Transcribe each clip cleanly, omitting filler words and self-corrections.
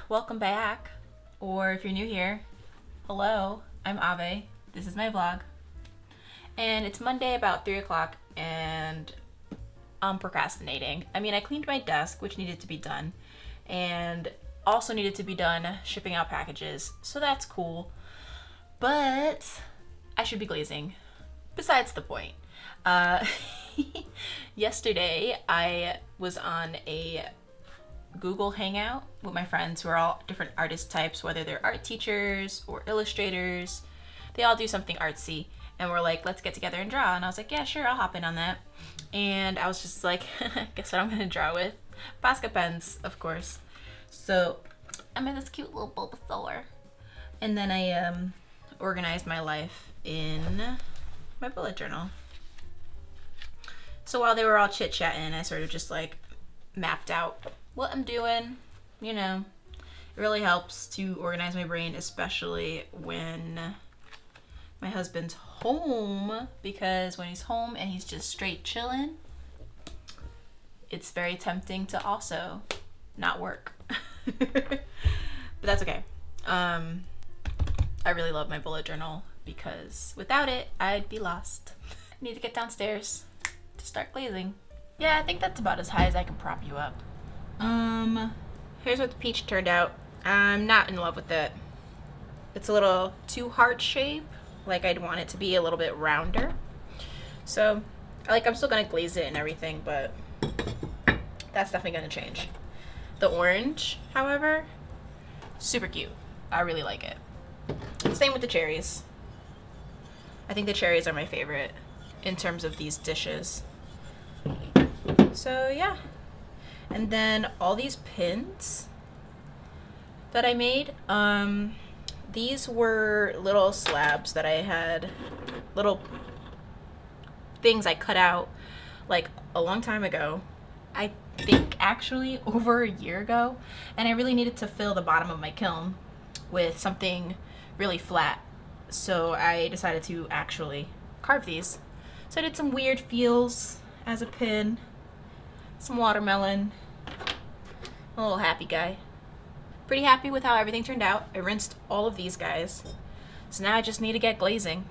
welcome back. Or if you're new here, hello, I'm Ave. This is my vlog. And it's Monday about 3 o'clock and I'm procrastinating. I mean, I cleaned my desk, which needed to be done, and also needed to be done shipping out packages, so that's cool. But I should be glazing. Besides the point. Yesterday, I was on a Google Hangout with my friends who are all different artist types, whether they're art teachers or illustrators. They all do something artsy, and we're like, let's get together and draw. And I was like, yeah, sure, I'll hop in on that. And I was just like, guess what I'm gonna draw with? Posca pens, of course. So I made this cute little Bulbasaur. And then I organized my life in my bullet journal. So while they were all chit-chatting, I sort of just like mapped out what I'm doing. You know, it really helps to organize my brain, especially when my husband's home, because when he's home and he's just straight chilling, it's very tempting to also not work. But that's okay. I really love my bullet journal because without it, I'd be lost. I need to get downstairs to start glazing. Yeah, I think that's about as high as I can prop you up. Here's what the peach turned out. I'm not in love with it. It's a little too heart shape. Like, I'd want it to be a little bit rounder. So, like, I'm still gonna glaze it and everything, but that's definitely gonna change. The orange, however, super cute. I really like it. Same with the cherries. I think the cherries are my favorite in terms of these dishes. So, yeah. And then all these pins that I made, these were little slabs that I had, little things I cut out like a long time ago. I think actually over a year ago. And I really needed to fill the bottom of my kiln with something really flat. So I decided to actually carve these. So I did some weird feels as a pin, some watermelon, a little happy guy. Pretty happy with how everything turned out. I rinsed all of these guys. So now I just need to get glazing.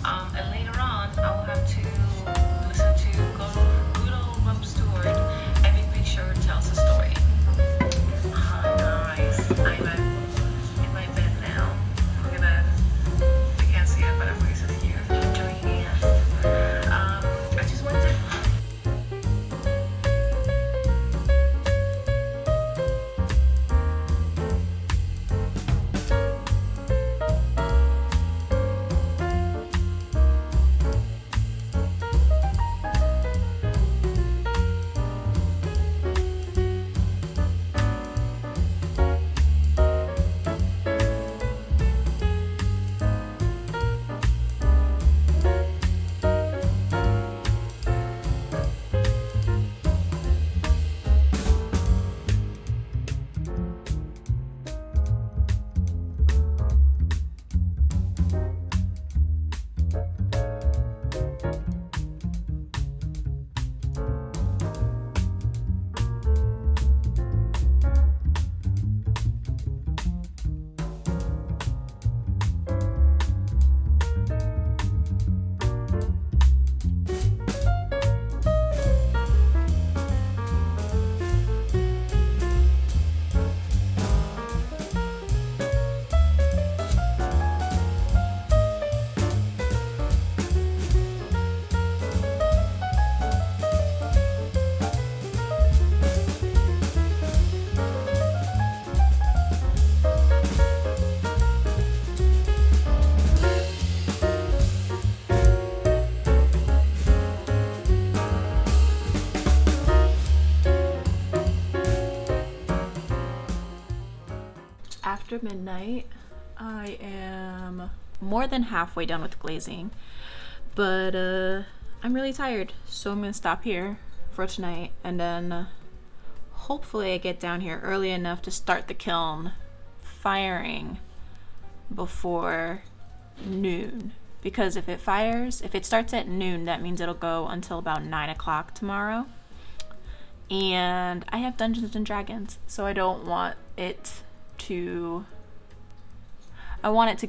And later on, I will have to listen to good old Rump Stewart. Every picture tells a story. Hi guys, I'm in my bed now. I can't see it, but I'm going to sit here enjoying it. I just wanted to after midnight. I am more than halfway done with glazing, but I'm really tired, so I'm gonna stop here for tonight, and then hopefully I get down here early enough to start the kiln firing before noon, because if it starts at noon, that means it'll go until about 9 o'clock tomorrow. And I have Dungeons and Dragons, so I don't want it to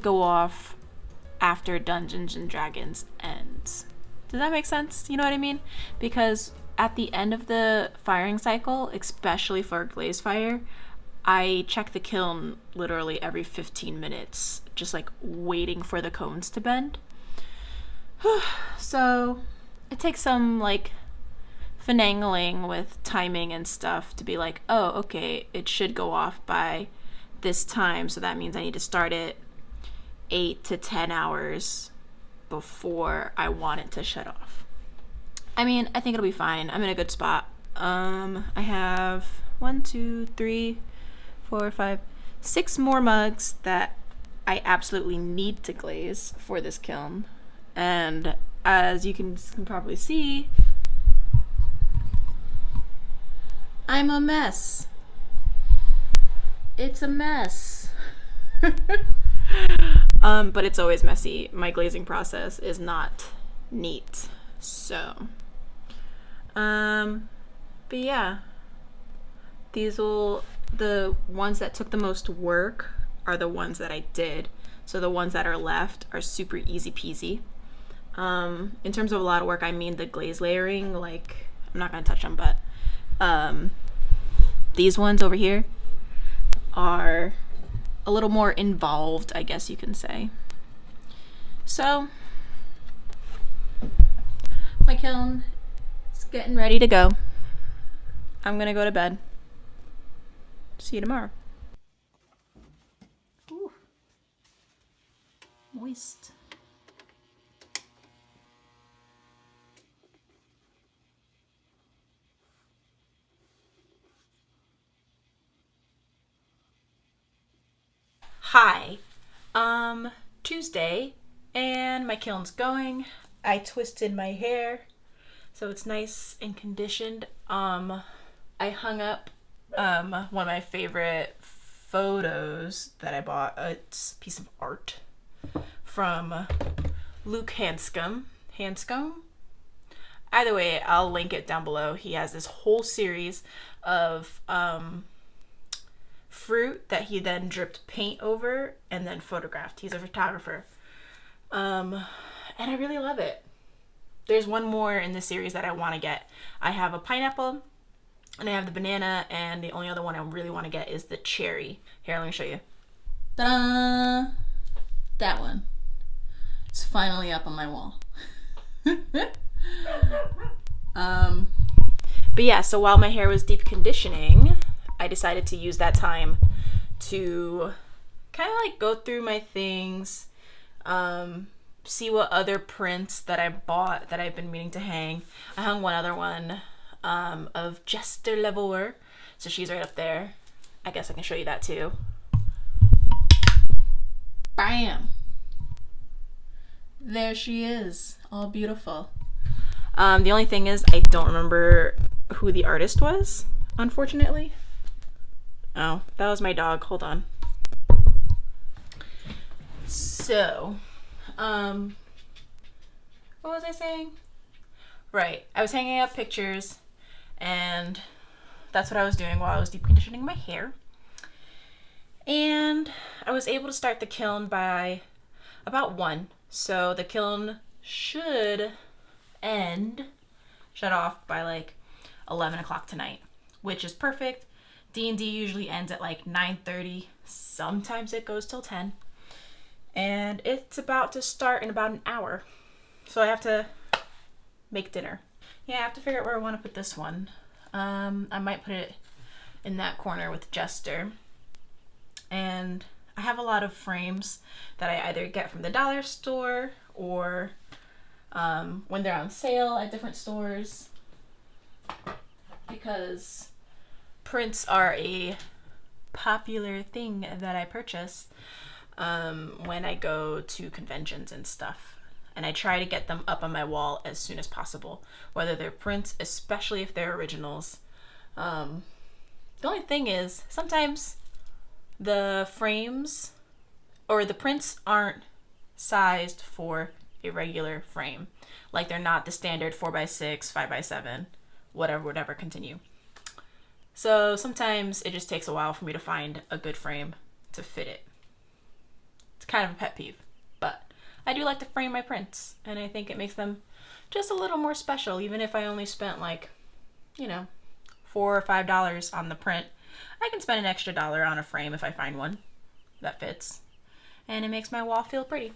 go off after Dungeons and Dragons ends. Does that make sense? You know what I mean? Because at the end of the firing cycle, especially for glaze fire, I check the kiln literally every 15 minutes, just like waiting for the cones to bend. So it takes some like finagling with timing and stuff to be like, oh, okay, it should go off by this time, so that means I need to start it 8 to 10 hours before I want it to shut off. I mean, I think it'll be fine. I'm in a good spot. I have 1, 2, 3, 4, 5, 6 more mugs that I absolutely need to glaze for this kiln. And as you can probably see, I'm a mess. It's a mess. But it's always messy. My glazing process is not neat. So, but yeah, the ones that took the most work are the ones that I did. So the ones that are left are super easy peasy. In terms of a lot of work, I mean the glaze layering, like, I'm not gonna touch them, but these ones over here are a little more involved, I guess you can say. So my kiln is getting ready to go. I'm gonna go to bed. See you tomorrow. Ooh. Moist. Hi. Tuesday, and my kiln's going. I twisted my hair so it's nice and conditioned. I hung up one of my favorite photos that I bought. It's a piece of art from Luke Hanscom. Either way, I'll link it down below. He has this whole series of fruit that he then dripped paint over and then photographed. He's a photographer. And I really love it. There's one more in this series that I want to get. I have a pineapple and I have the banana, and the only other one I really want to get is the cherry. Here, let me show you. Ta-da! That one. It's finally up on my wall. But yeah, so while my hair was deep conditioning, I decided to use that time to kind of like go through my things, see what other prints that I bought that I've been meaning to hang. I hung one other one of Jester Leveler, so she's right up there. I guess I can show you that too. Bam! There she is, all beautiful. The only thing is I don't remember who the artist was, unfortunately. Oh, that was my dog. Hold on. So, what was I saying? Right, I was hanging up pictures, and that's what I was doing while I was deep conditioning my hair. And I was able to start the kiln by about 1. So the kiln should shut off by like 11 o'clock tonight, which is perfect. D&D usually ends at like 9:30. Sometimes it goes till 10. And it's about to start in about an hour. So I have to make dinner. Yeah, I have to figure out where I want to put this one. I might put it in that corner with Jester. And I have a lot of frames that I either get from the dollar store or when they're on sale at different stores, because prints are a popular thing that I purchase when I go to conventions and stuff. And I try to get them up on my wall as soon as possible, whether they're prints, especially if they're originals. The only thing is, sometimes the frames or the prints aren't sized for a regular frame. Like they're not the standard 4x6, 5x7, whatever, continue. So sometimes it just takes a while for me to find a good frame to fit it. It's kind of a pet peeve, but I do like to frame my prints, and I think it makes them just a little more special, even if I only spent like, you know, $4 or $5 on the print. I can spend an extra dollar on a frame if I find one that fits, and it makes my wall feel pretty.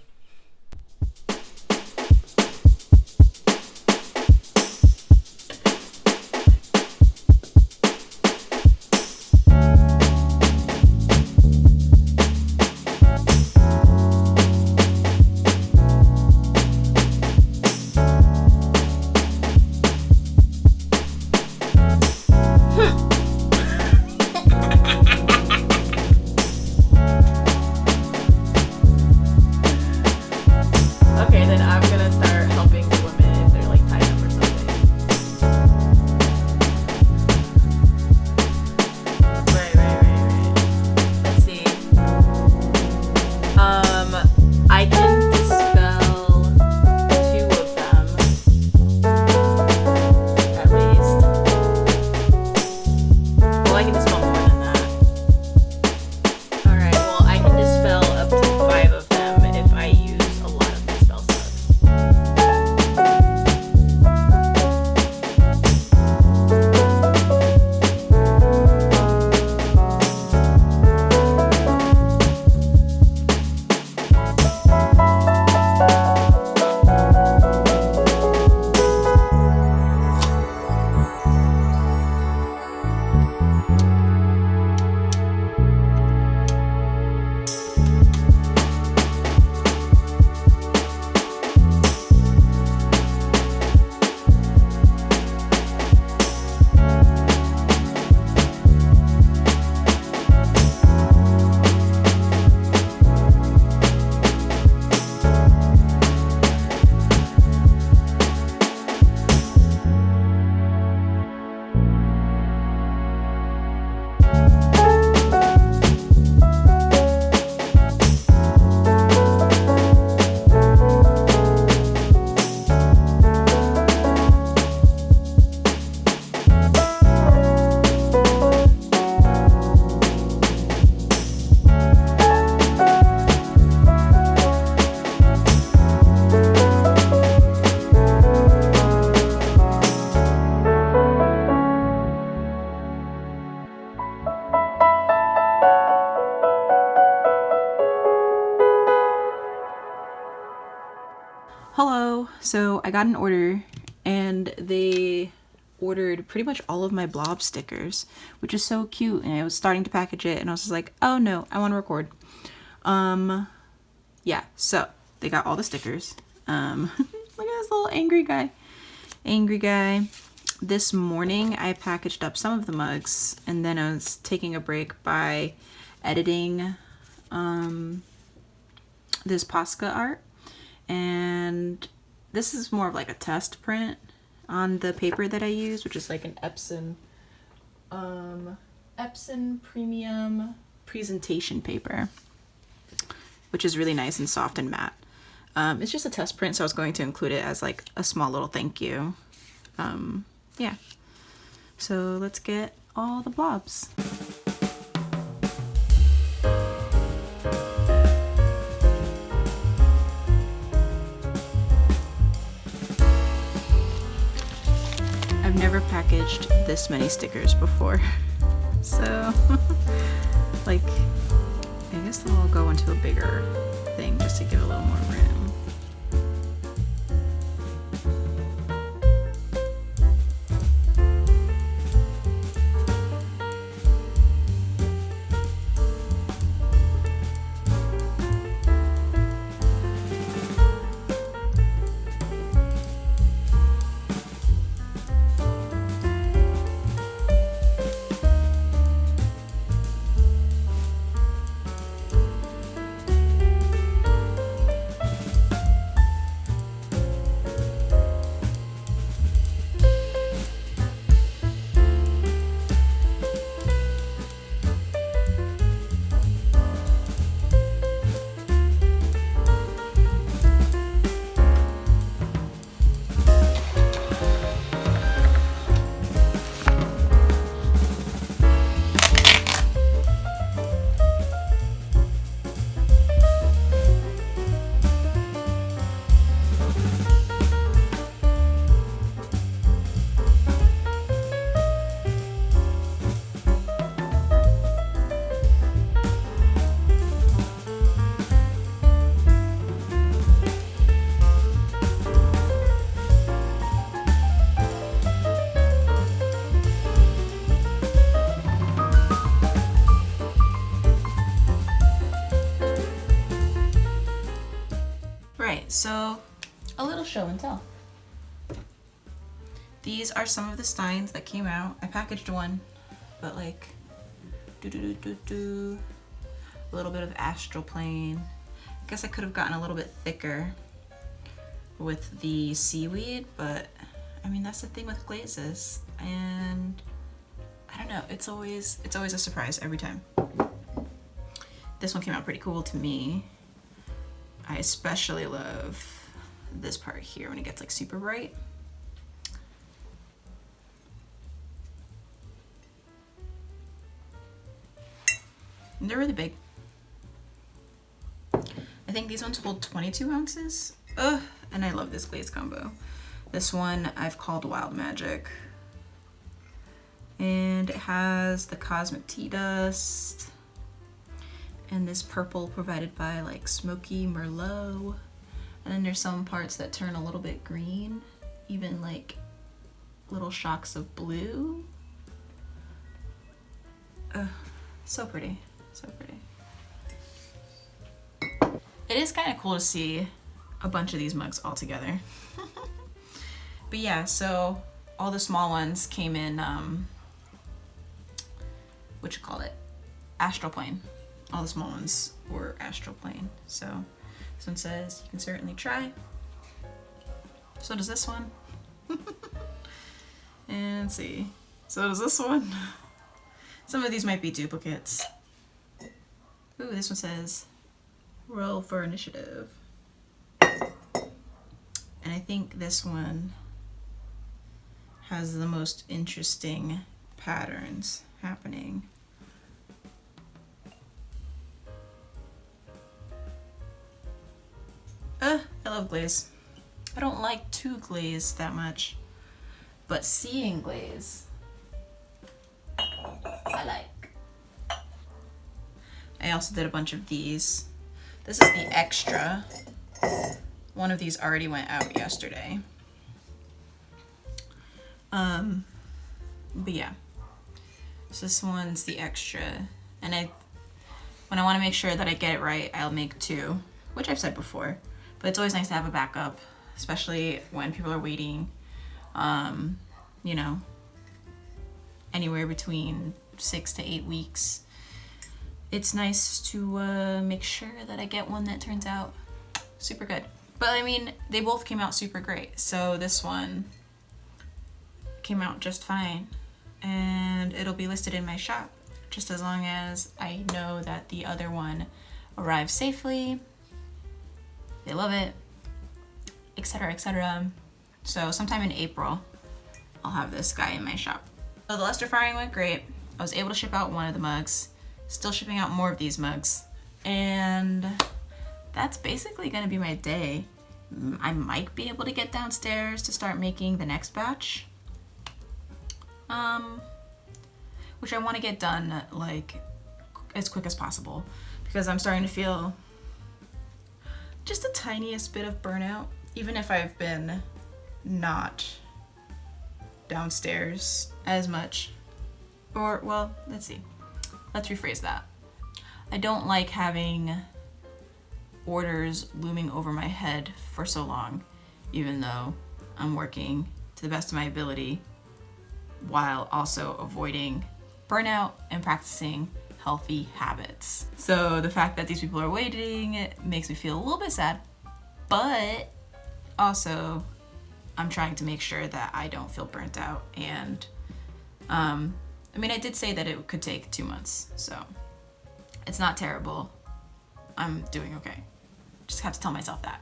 Hello, so I got an order and they ordered pretty much all of my blob stickers, which is so cute, and I was starting to package it and I was just like, oh no, I want to record. Yeah, so they got all the stickers. Look at this little angry guy. This morning I packaged up some of the mugs, and then I was taking a break by editing this Posca art. And this is more of like a test print on the paper that I use, which is like an Epson premium presentation paper, which is really nice and soft and matte. It's just a test print, so I was going to include it as like a small little thank you. Yeah. So let's get all the blobs. I've never packaged this many stickers before, so like I guess they'll all go into a bigger thing just to give a little more room. right, so a little show and tell. These are some of the steins that came out. I packaged one, but like, a little bit of astral plane. I guess I could have gotten a little bit thicker with the seaweed, but I mean, that's the thing with glazes, and I don't know, it's always a surprise every time. This one came out pretty cool to me. I especially love this part here when it gets like super bright. And they're really big. I think these ones hold 22 ounces. Ugh, and I love this glaze combo. This one I've called Wild Magic. And it has the Cosmic Tea Dust. And this purple provided by like Smoky Merlot. And then there's some parts that turn a little bit green. Even like little shocks of blue. Ugh, so pretty. So pretty. It is kind of cool to see a bunch of these mugs all together. But yeah, so all the small ones came in, what you call it? Astral plane. All the small ones were astral plane. So this one says, you can certainly try. So does this one. And let's see. So does this one. Some of these might be duplicates. Ooh, this one says, roll for initiative. And I think this one has the most interesting patterns happening. I love glaze. I don't like to glaze that much, but seeing glaze, I like. I also did a bunch of these. This is the extra. One of these already went out yesterday. But yeah. So this one's the extra. And when I want to make sure that I get it right, I'll make two, which I've said before. But it's always nice to have a backup, especially when people are waiting, you know, anywhere between 6 to 8 weeks. It's nice to make sure that I get one that turns out super good. But I mean, they both came out super great. So this one came out just fine, and it'll be listed in my shop just as long as I know that the other one arrives safely, they love it, etc., etc. So sometime in April, I'll have this guy in my shop. So the luster firing went great. I was able to ship out one of the mugs. Still shipping out more of these mugs. And that's basically gonna be my day. I might be able to get downstairs to start making the next batch. Which I want to get done like as quick as possible, because I'm starting to feel just the tiniest bit of burnout, even if I've been not downstairs as much. Or, well, let's see. Let's rephrase that. I don't like having orders looming over my head for so long, even though I'm working to the best of my ability while also avoiding burnout and practicing healthy habits. So the fact that these people are waiting, it makes me feel a little bit sad, but also I'm trying to make sure that I don't feel burnt out. And I mean, I did say that it could take 2 months, so it's not terrible. I'm doing okay. Just have to tell myself that.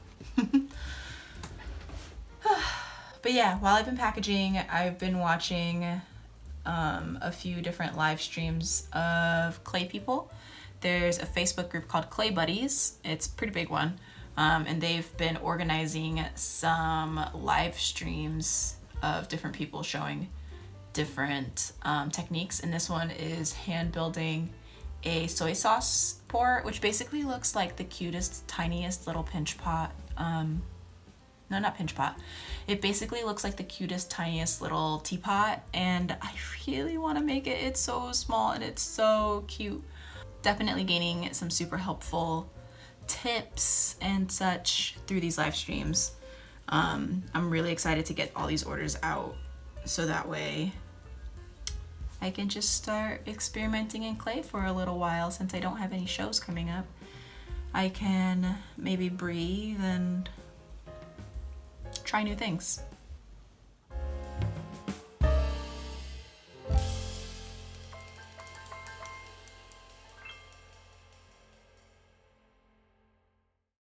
But yeah, while I've been packaging, I've been watching a few different live streams of clay people. There's a Facebook group called Clay Buddies. It's a pretty big one. And they've been organizing some live streams of different people showing different techniques. And this one is hand building a soy sauce pour, which basically looks like the cutest, tiniest little pinch pot. No, not pinch pot. It basically looks like the cutest, tiniest little teapot, and I really want to make it. It's so small and it's so cute. Definitely gaining some super helpful tips and such through these live streams. I'm really excited to get all these orders out so that way I can just start experimenting in clay for a little while. Since I don't have any shows coming up, I can maybe breathe and try new things.